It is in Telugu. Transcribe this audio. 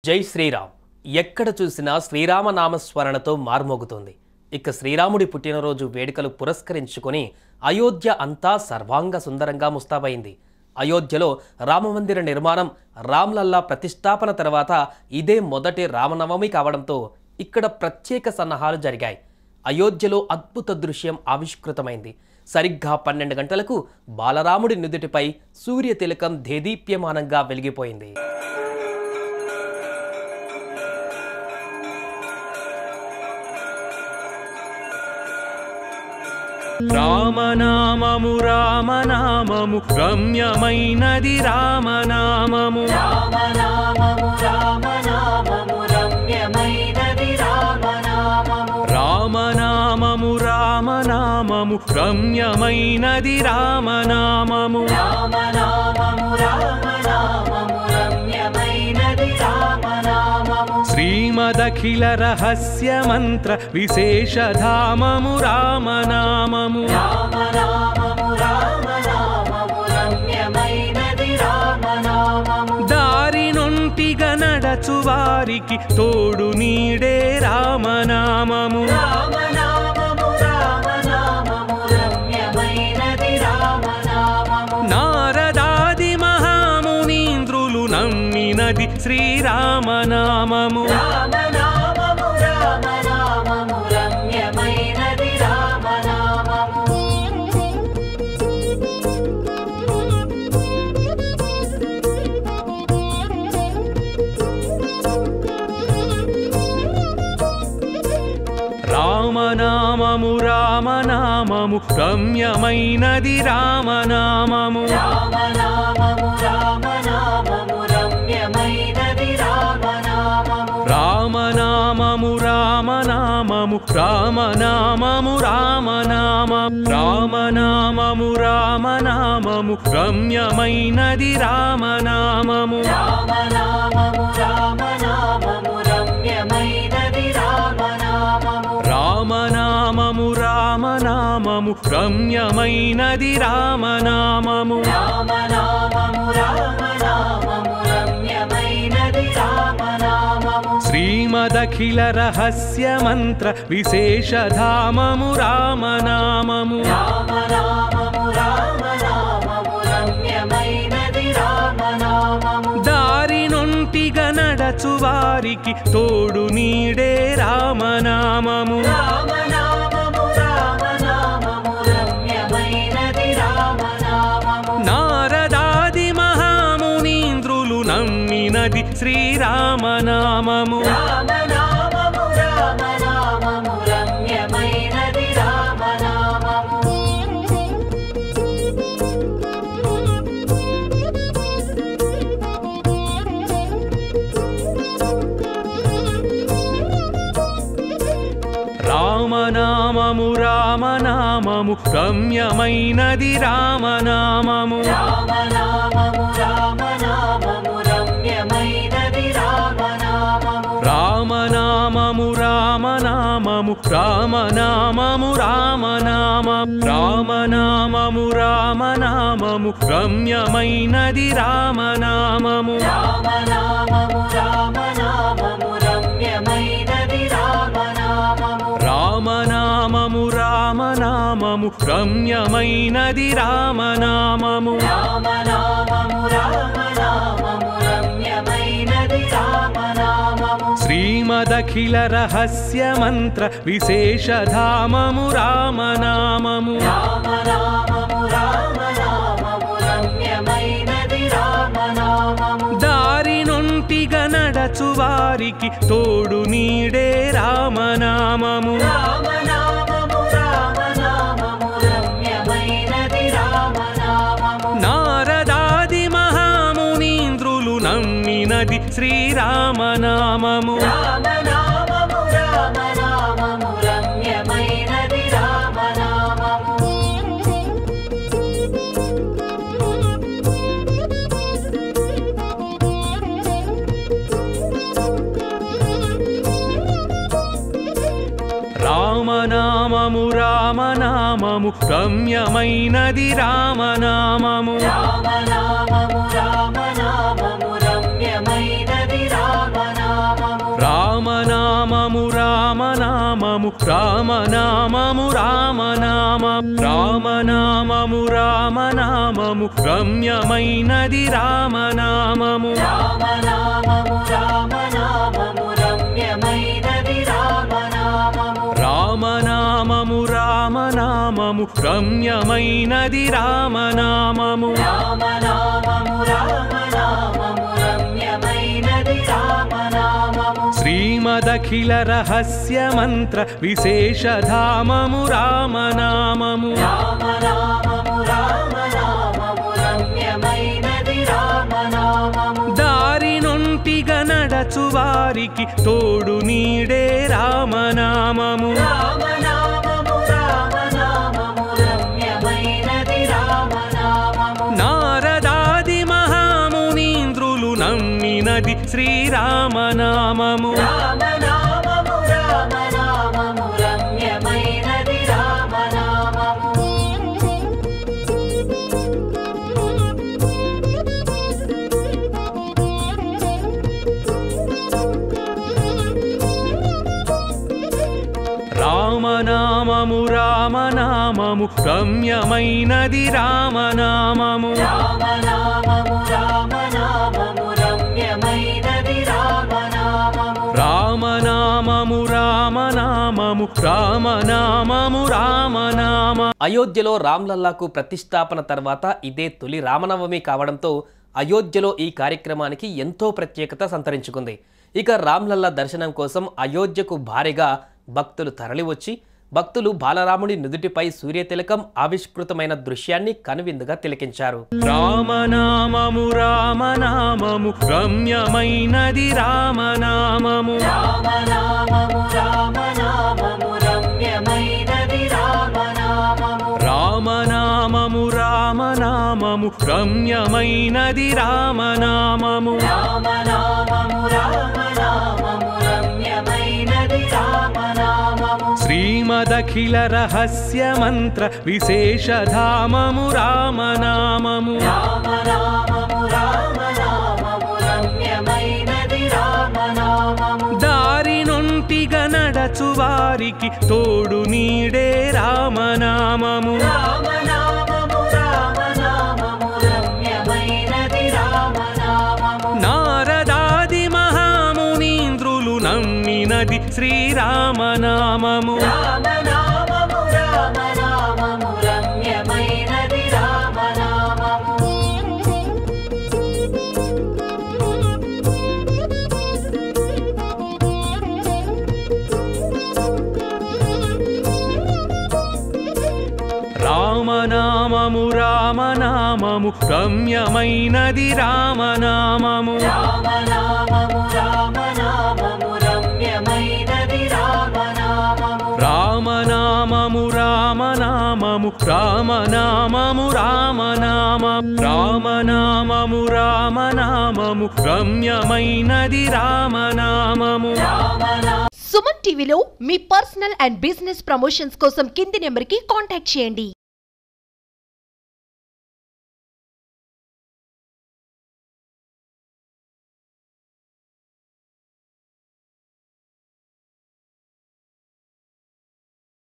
జై శ్రీరామ్. ఎక్కడ చూసినా శ్రీరామనామస్మరణతో మార్మోగుతోంది. ఇక శ్రీరాముడి పుట్టినరోజు వేడుకలు పురస్కరించుకొని అయోధ్య అంతా సర్వాంగ సుందరంగా ముస్తాబైంది. అయోధ్యలో రామమందిర నిర్మాణం, రామ్లల్లా ప్రతిష్టాపన తర్వాత ఇదే మొదటి రామనవమి కావడంతో ఇక్కడ ప్రత్యేక సన్నాహాలు జరిగాయి. అయోధ్యలో అద్భుత దృశ్యం ఆవిష్కృతమైంది. సరిగ్గా 12 గంటలకు బాలరాముడి నుదుటిపై సూర్యతిలకం దేదీప్యమానంగా వెలిగిపోయింది. రామనామము రామనామము రమ్యమైనది రామనామము రామనామము రామనామము రమ్యమైనది రామనామము రామనామము రామనామము రమ్యమైనది రామనామము రామనామము రామనామము రమ్యమైనది రామనామము శ్రీమదఖిల రహస్య మంత్ర విశేషధామము రామనామము రామనామము రామనామము రమ్యమైనది రామనామము దారి నొంటిగా నడచు వారికి తోడు నీడే రామనామము రామనామము రామనామము రమ్యమైనది రామనామము నారదాది మహామునీంద్రులు నమ్మినది శ్రీరామనామము రామనామము రామనామము రమ్యమైనది రామనామము రామనామము రామనామము రమ్యమైనది రామనామము రామనామము రామనామము రమ్యమైనది రామనామము రామనామము రామనామము రామనామము రామనామము రామనామము రామనామము రమ్యమైనది రామనామము రామనామము రామనామము రమ్యమైనది రామనామము రామనామము రామనామము రమ్యమైనది రామనామము రామనామము రామనామము రమ్యమైనది రామనామము శ్రీమదఖిల రహస్య మంత్ర విశేషధామము రామనామము రామనామము రామనామము రమ్యమైనది రామనామము దారి నొంటిగా నడచు వారికి తోడు నీడే రామనామము రామనామము రామనామము రమ్యమైనది రామనామము నారదాది మహామునీంద్రులు నమ్మినది శ్రీరామనామము రామనామము రామనామము రమ్యమైనది రామనామము రామనామము రామనామము రమ్యమైనది రామనామము రామనామము రామనామము రమ్యమైనది రామనామము రామనామము రామనామము రామనామము రామనామము రామనామము రామనామము రమ్యమైనది రామనామము రామనామము రామనామము రమ్యమైనది రామనామము రామనామము రామనామము రమ్యమైనది రామనామము రామనామము రామనామము రమ్యమైనది రామనామము శ్రీమదఖిల రహస్య మంత్ర విశేషధామము రామనామము రామనామము రామనామము రమ్యమైనది రామనామము దారి నొంటిగా నడచు వారికి తోడు నీడే రామనామము రామనామము రామనామము రమ్యమైనది రామనామము నారదాది మహామునీంద్రులు నమ్మినది శ్రీరామనామము రామనామము రామనామము రమ్యమైనది రామనామము రామనామము రామనామము రమ్యమైనది రామనామము రామనామము రామనామము రమ్యమైనది రామనామము రామనామము రామనామము రమ్యమైనది రామనామము రామనామము రామనామము రమ్యమైనది రామనామము రామనామము రామనామము రమ్యమైనది రామనామము రామనామము రామనామము రమ్యమైనది రామనామము శ్రీమదఖిల రహస్య మంత్ర విశేషధామము రామనామము రామనామము రామనామము రమ్యమైనది రామనామము దారి నొంటిగా నడచు వారికి తోడు నీడే రామనామము రామనామము రామనామము రమ్యమైనది రామనామము నారదాది మహామునీంద్రులు నమ్మినది శ్రీరామనామము రామనామము రామనామము రమ్యమైనది రామనామము రామనామము రామనామము రమ్యమైనది రామనామము రామనామము రామనామము రమ్యమైనది రామనామము రామనామము రామనామము రామనామము రామనామ అయోధ్యలో రామ్లల్లాకు ప్రతిష్టాపన తర్వాత ఇదే తొలి రామనవమి కావడంతో అయోధ్యలో ఈ కార్యక్రమానికి ఎంతో ప్రత్యేకత సంతరించుకుంది. ఇక రామ్లల్లా దర్శనం కోసం అయోధ్యకు భారీగా భక్తులు తరలివచ్చి భక్తులు బాలరాముడి నుదుటిపై సూర్యతిలకం ఆవిష్కృతమైన దృశ్యాన్ని కనువిందుగా తిలకించారు. రామనామము రామనామము రమ్యమైనది రామనామము రామనామము రామనామము రమ్యమైనది రామనామము రామనామము రామనామము రమ్యమైనది రామనామము రామనామము రామనామము రమ్యమైనది రామనామము శ్రీమదఖిల రహస్య మంత్ర విశేషధామము రామనామము రామనామము రామనామము రమ్యమైనది రామనామము దారి నొంటిగా నడచు వారికి తోడు నీడే రామనామము రామనామము రామనామము రమ్యమైనది రామనామము నారదాది మహామునీంద్రులు నమ్మినది శ్రీరామనామము రామనామము రామనామము రమ్యమైనది రామనామము రామనామము రామనామము రమ్యమైనది రామనామము రామనామము రామనామము రమ్యమైనది రామనామము రామనామము రామనామము రామనామము రామనామం రామనామము రామనామము రమ్యమైనది రామనామము సుమన్ టీవీలో మీ పర్సనల్ అండ్ బిజినెస్ ప్రమోషన్స్ కోసం కింది నెంబర్కి కాంటాక్ట్ చేయండి.